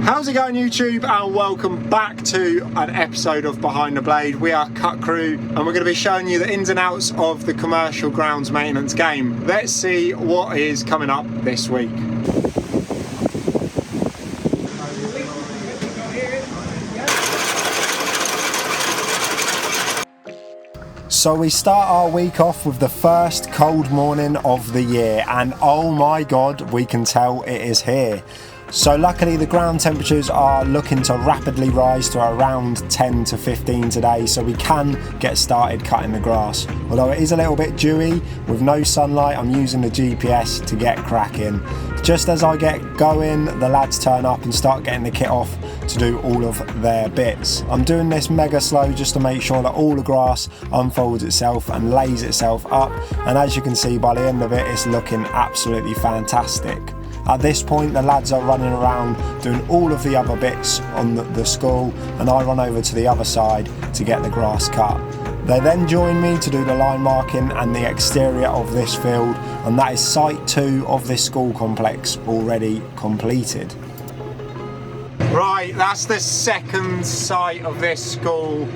How's it going, YouTube, and welcome back to an episode of Behind the Blade. We are CutCrew and we're going to be showing you the ins and outs of the commercial grounds maintenance game. Let's see what is coming up this week. So we start our week off with the first cold morning of the year, and oh my god, we can tell it is here. So luckily the ground temperatures are looking to rapidly rise to around 10 to 15 today, so we can get started cutting the grass. Although it is a little bit dewy, with no sunlight, I'm using the GPS to get cracking. Just as I get going, the lads turn up and start getting the kit off to do all of their bits. I'm doing this mega slow just to make sure that all the grass unfolds itself and lays itself up, and as you can see, by the end of it, it's looking absolutely fantastic. At this point, the lads are running around doing all of the other bits on the school, and I run over to the other side to get the grass cut. They then join me to do the line marking and the exterior of this field, and that is site 2 of this school complex already completed. Right, that's the second site of this school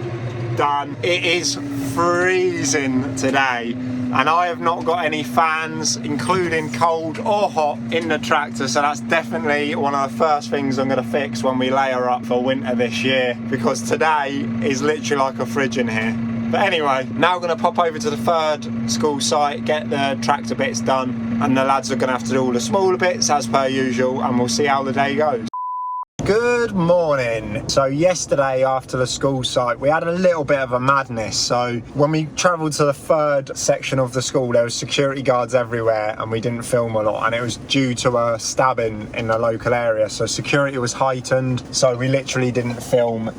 done. It is freezing today, and I have not got any fans, including cold or hot, in the tractor, so that's definitely one of the first things I'm going to fix when we layer up for winter this year, because today is literally like a fridge in here. But anyway, now we're going to pop over to the third school site, get the tractor bits done, and the lads are going to have to do all the smaller bits as per usual, and we'll see how the day goes. Good morning. So yesterday after the school site we had a little bit of a madness. So when we travelled to the third section of the school, there was security guards everywhere and we didn't film a lot, and it was due to a stabbing in the local area, so security was heightened, so we literally didn't film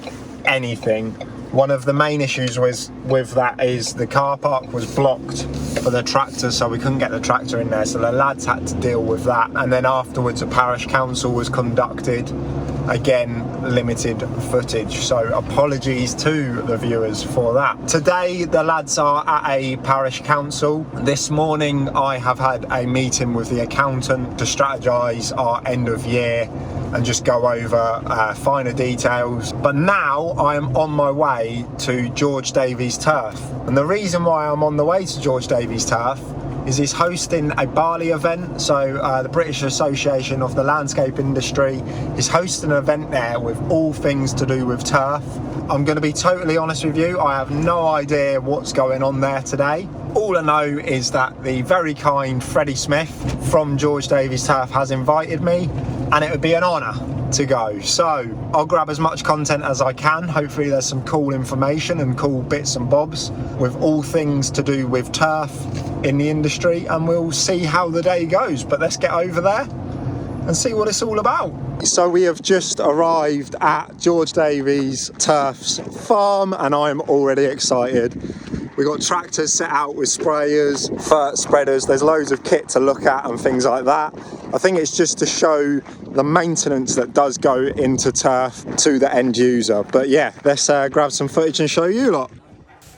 anything. One of the main issues with that is the car park was blocked for the tractor, so we couldn't get the tractor in there, so the lads had to deal with that. And then afterwards a parish council was conducted. Again, limited footage, so apologies to the viewers for that. Today the lads are at a parish council. This morning I have had a meeting with the accountant to strategise our end of year and just go over finer details. But now I am on my way to George Davie's turf, and the reason why I'm on the way to George Davie's turf is he's hosting a barley event. So the British Association of the Landscape Industry is hosting an event there with all things to do with turf. I'm going to be totally honest with you, I have no idea what's going on there today. All I know is that the very kind Freddie Smith from George Davie's turf has invited me, and it would be an honour to go. So I'll grab as much content as I can. Hopefully there's some cool information and cool bits and bobs with all things to do with turf in the industry, and we'll see how the day goes. But let's get over there and see what it's all about. So we have just arrived at George Davie's turf's farm, and I'm already excited. We've got tractors set out with sprayers, fert spreaders, there's loads of kit to look at and things like that. I think it's just to show the maintenance that does go into turf to the end user. But yeah, let's grab some footage and show you lot.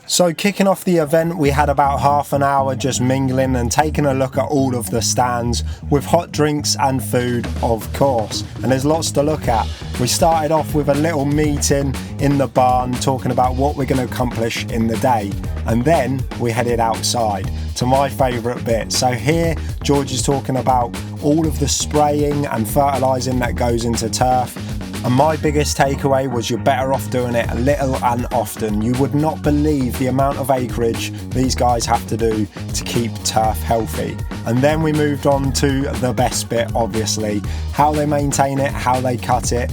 So kicking off the event, we had about half an hour just mingling and taking a look at all of the stands with hot drinks and food, of course. And there's lots to look at. We started off with a little meeting in the barn talking about what we're going to accomplish in the day. And then we headed outside to my favourite bit. So here, George is talking about all of the spraying and fertilising that goes into turf. And my biggest takeaway was you're better off doing it little and often. You would not believe the amount of acreage these guys have to do to keep turf healthy. And then we moved on to the best bit, obviously, how they maintain it, how they cut it.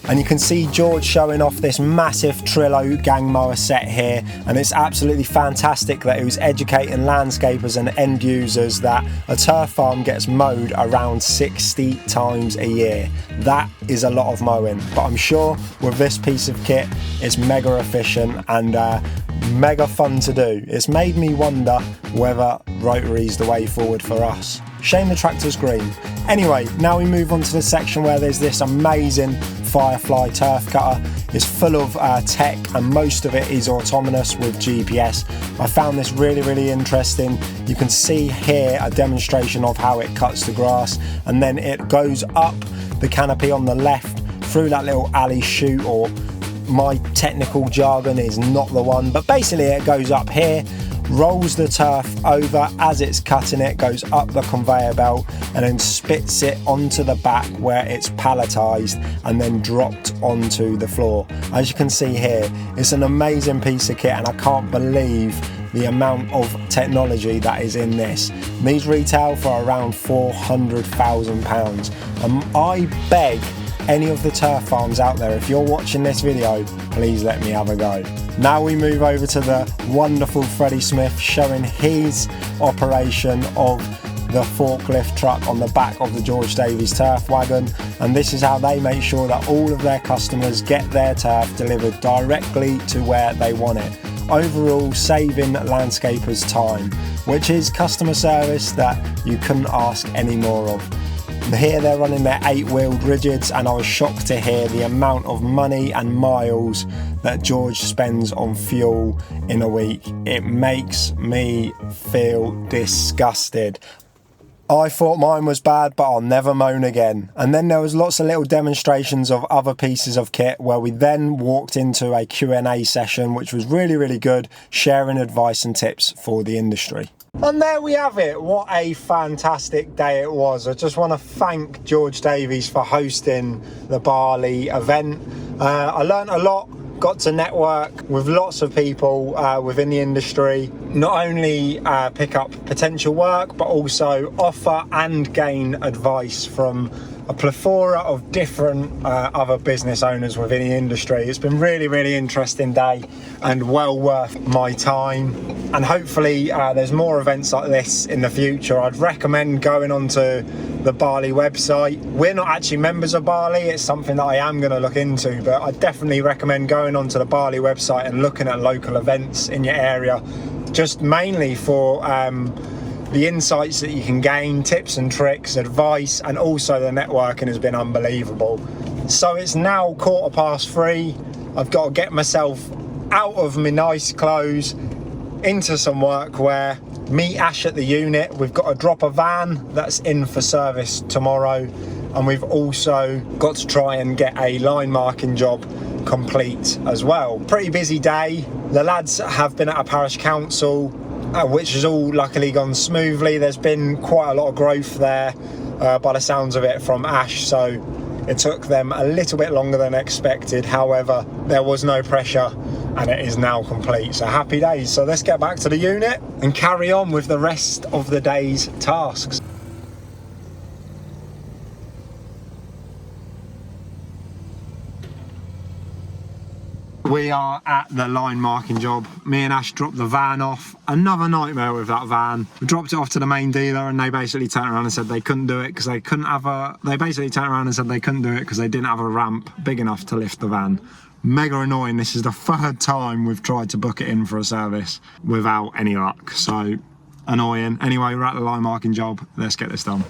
And you can see George showing off this massive Trillo gang mower set here, and it's absolutely fantastic that he was educating landscapers and end users that a turf farm gets mowed around 60 times a year. That is a lot of mowing, but I'm sure with this piece of kit it's mega efficient and mega fun to do. It's made me wonder whether rotary's the way forward for us. Shame the tractor's green. Anyway, now we move on to the section where there's this amazing Firefly turf cutter. It's full of tech, and most of it is autonomous with GPS. I found this really interesting. You can see here a demonstration of how it cuts the grass, and then it goes up the canopy on the left through that little alley chute, or my technical jargon is not the one, but basically it goes up here, rolls the turf over as it's cutting it, goes up the conveyor belt, and then spits it onto the back where it's palletized and then dropped onto the floor. As you can see here, it's an amazing piece of kit, and I can't believe the amount of technology that is in this. These retail for around £400,000, and I beg any of the turf farms out there, if you're watching this video, please let me have a go. Now we move over to the wonderful Freddie Smith showing his operation of the forklift truck on the back of the George Davies turf wagon, and this is how they make sure that all of their customers get their turf delivered directly to where they want it, overall saving landscapers time, which is customer service that you couldn't ask any more of. Here they're running their 8-wheeled rigids, and I was shocked to hear the amount of money and miles that George spends on fuel in a week. It makes me feel disgusted. I thought mine was bad, but I'll never moan again. And then there was lots of little demonstrations of other pieces of kit, where we then walked into a Q&A session, which was really good, sharing advice and tips for the industry. And there we have it. What a fantastic day it was. I just want to thank George Davies for hosting the Bali event. I learned a lot, got to network with lots of people within the industry, not only pick up potential work, but also offer and gain advice from a plethora of different other business owners within the industry. It's been really interesting day and well worth my time, and hopefully there's more events like this in the future. I'd recommend going onto the Bali website. We're not actually members of Bali, it's something that I am going to look into, but I definitely recommend going onto the Bali website and looking at local events in your area, just mainly for the insights that you can gain, tips and tricks, advice, and also the networking has been unbelievable. So it's now 3:15. I've got to get myself out of my nice clothes into some workwear, meet Ash at the unit. We've got to drop a van that's in for service tomorrow, and we've also got to try and get a line marking job complete as well. Pretty busy day. The lads have been at a parish council, which has all luckily gone smoothly. There's been quite a lot of growth there by the sounds of it from Ash, so it took them a little bit longer than expected. However, there was no pressure and it is now complete, so happy days. So let's get back to the unit and carry on with the rest of the day's tasks. We are at the line marking job. Me and Ash dropped the van off. Another nightmare with that van. We dropped it off to the main dealer, and they basically turned around and said they couldn't do it because they couldn't have a... They basically turned around and said they couldn't do it because they didn't have a ramp big enough to lift the van. Mega annoying. This is the third time we've tried to book it in for a service without any luck. So annoying. Anyway, we're at the line marking job. Let's get this done.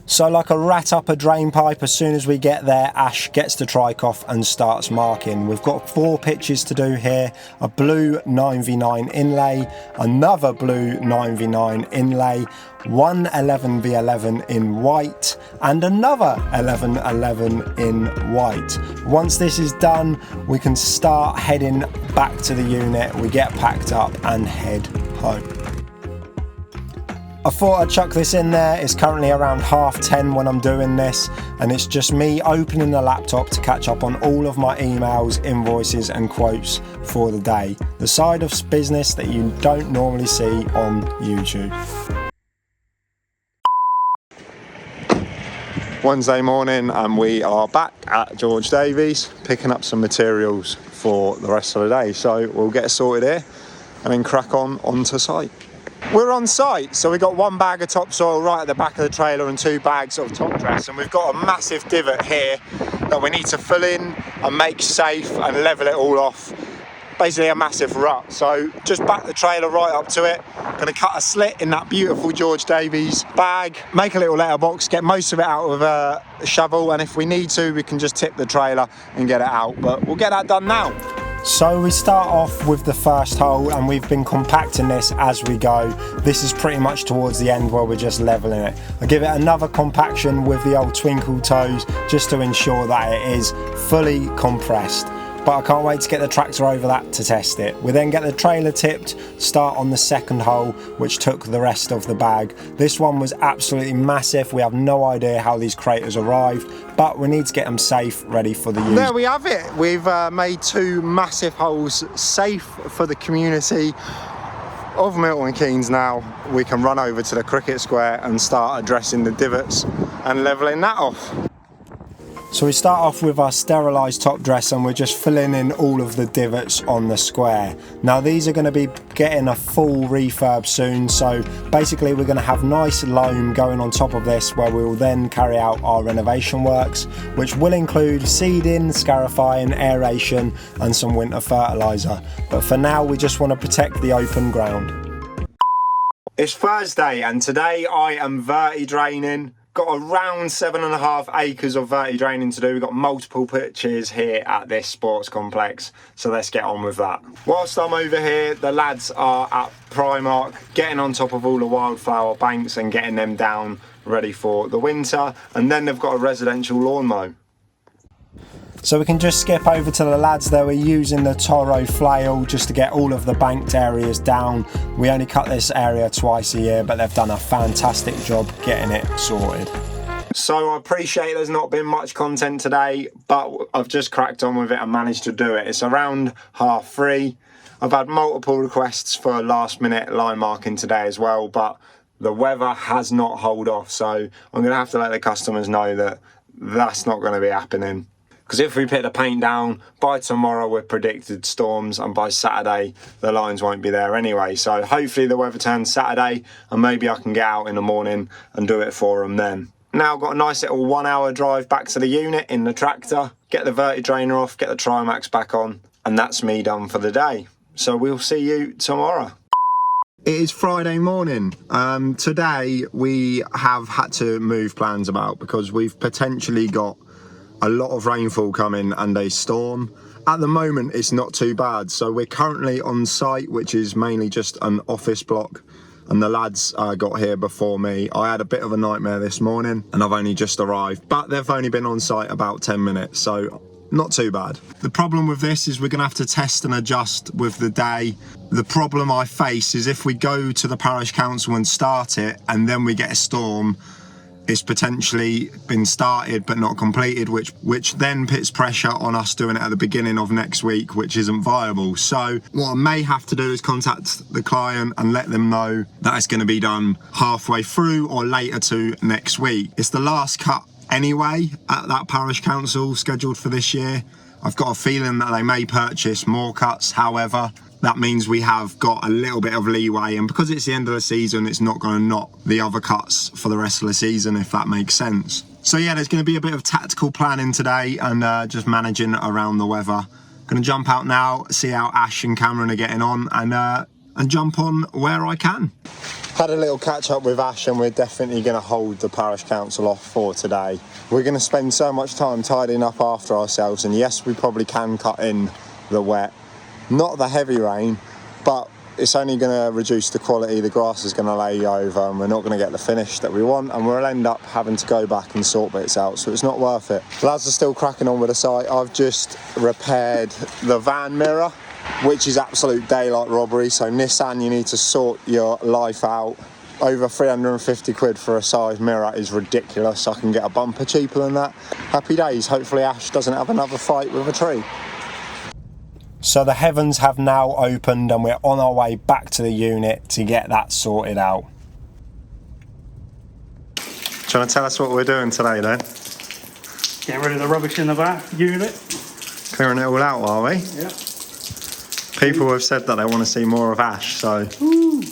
So like a rat up a drain pipe, as soon as we get there, Ash gets the trike off and starts marking. We've got 4 pitches to do here: a blue 9v9 inlay, another blue 9v9 inlay, one 11v11 in white, and another 11v11 in white. Once this is done, we can start heading back to the unit. We get packed up and head home. I thought I'd chuck this in there. It's currently around 10:30 when I'm doing this, and it's just me opening the laptop to catch up on all of my emails, invoices and quotes for the day. The side of business that you don't normally see on YouTube. Wednesday morning, and we are back at George Davies picking up some materials for the rest of the day. So we'll get sorted here and then crack on onto site. We're on site, so we've got 1 bag of topsoil right at the back of the trailer and 2 bags of top dress, and we've got a massive divot here that we need to fill in and make safe and level it all off. Basically a massive rut. So just back the trailer right up to it. Gonna cut a slit in that beautiful George Davies bag, make a little letterbox, get most of it out with a shovel, and if we need to, we can just tip the trailer and get it out, but we'll get that done now. So we start off with the first hole, and we've been compacting this as we go. This is pretty much towards the end where we're just leveling it. I give it another compaction with the old twinkle toes just to ensure that it is fully compressed. But I can't wait to get the tractor over that to test it. We then get the trailer tipped, start on the second hole, which took the rest of the bag. This one was absolutely massive. We have no idea how these craters arrived, but we need to get them safe, ready for the use. There we have it. We've made 2 massive holes safe for the community of Milton Keynes. Now we can run over to the cricket square and start addressing the divots and levelling that off. So we start off with our sterilised top dress and we're just filling in all of the divots on the square. Now these are going to be getting a full refurb soon, so basically we're going to have nice loam going on top of this where we will then carry out our renovation works, which will include seeding, scarifying, aeration and some winter fertiliser. But for now we just want to protect the open ground. It's Thursday and today I am verti-draining. Got around 7.5 acres of verti-draining to do. We've got multiple pitches here at this sports complex, so let's get on with that. Whilst I'm over here, the lads are at Primark getting on top of all the wildflower banks and getting them down ready for the winter, and then they've got a residential lawn mow. So we can just skip over to the lads. They were using the Toro flail just to get all of the banked areas down. We only cut this area twice a year, but they've done a fantastic job getting it sorted. So I appreciate there's not been much content today, but I've just cracked on with it and managed to do it. It's around 3:30. I've had multiple requests for last minute line marking today as well, but the weather has not held off. So I'm going to have to let the customers know that that's not going to be happening. Because if we put the paint down, by tomorrow we're predicted storms, and by Saturday the lines won't be there anyway. So hopefully the weather turns Saturday and maybe I can get out in the morning and do it for them then. Now I've got a nice little 1 hour drive back to the unit in the tractor, get the verti-drainer off, get the Trimax back on, and that's me done for the day. So we'll see you tomorrow. It is Friday morning. Today we have had to move plans about because we've potentially got a lot of rainfall coming and a storm. At the moment it's not too bad, so we're currently on site, which is mainly just an office block, and the lads got here before me. I had a bit of a nightmare this morning and I've only just arrived, but they've only been on site about 10 minutes, so not too bad. The problem with this is we're gonna have to test and adjust with the day. The problem I face is if we go to the parish council and start it and then we get a storm, it's potentially been started but not completed, which then puts pressure on us doing it at the beginning of next week, which isn't viable. So what I may have to do is contact the client and let them know that it's going to be done halfway through or later to next week. It's the last cut anyway at that parish council scheduled for this year. I've got a feeling that they may purchase more cuts, however that means we have got a little bit of leeway, and because it's the end of the season it's not going to knock the other cuts for the rest of the season, if that makes sense. So yeah, there's going to be a bit of tactical planning today and just managing around the weather. Going to jump out now, see how Ash and Cameron are getting on, and jump on where I can. Had a little catch up with Ash and we're definitely going to hold the parish council off for today. We're going to spend so much time tidying up after ourselves, and yes, we probably can cut in the wet. Not the heavy rain, but it's only going to reduce the quality. The grass is going to lay over and we're not going to get the finish that we want, and we'll end up having to go back and sort bits out, so it's not worth it. The lads are still cracking on with the site. I've just repaired the van mirror, which is absolute daylight robbery. So Nissan, you need to sort your life out. Over 350 quid for a side mirror is ridiculous. I can get a bumper cheaper than that. Happy days. Hopefully Ash doesn't have another fight with a tree. So the heavens have now opened and we're on our way back to the unit to get that sorted out. Do you want to tell us what we're doing today then? Getting rid of the rubbish in the back unit. Clearing it all out, are we? Yeah. People have said that they want to see more of Ash, so... Woo.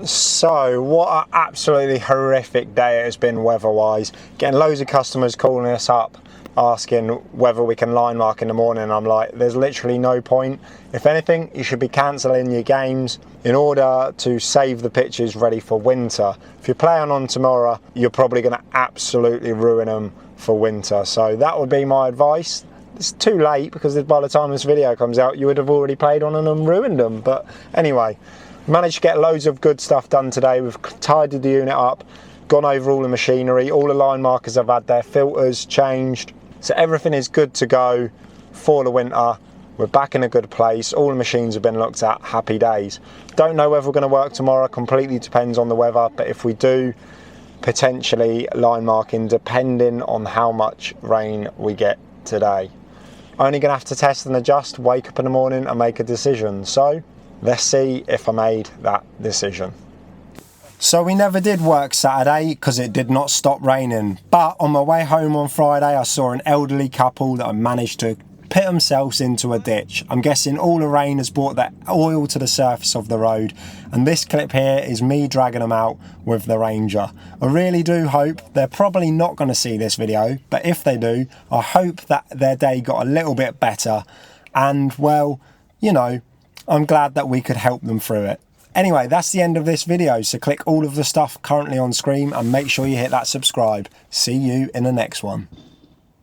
So, what an absolutely horrific day it has been weather-wise. Getting loads of customers calling us up, asking whether we can line mark in the morning. I'm like, there's literally no point. If anything, you should be cancelling your games in order to save the pitches ready for winter. If you're playing on tomorrow, you're probably going to absolutely ruin them for winter. So that would be my advice. It's too late because by the time this video comes out, you would have already played on them and ruined them. But anyway, managed to get loads of good stuff done today. We've tidied the unit up. gone over all the machinery, all the line markers have had their filters changed, so everything is good to go for the winter. We're back in a good place, all the machines have been looked at, happy days. Don't know whether we're going to work tomorrow, completely depends on the weather, but if we do, potentially line marking depending on how much rain we get today. Only going to have to test and adjust, wake up in the morning and make a decision. So let's see if I made that decision. So we never did work Saturday because it did not stop raining, but on my way home on Friday I saw an elderly couple that had managed to put themselves into a ditch. I'm guessing all the rain has brought that oil to the surface of the road, and this clip here is me dragging them out with the Ranger. I really do hope, they're probably not going to see this video, but if they do, I hope that their day got a little bit better, and well, you know, I'm glad that we could help them through it. Anyway, that's the end of this video, so click all of the stuff currently on screen and make sure you hit that subscribe. See you in the next one.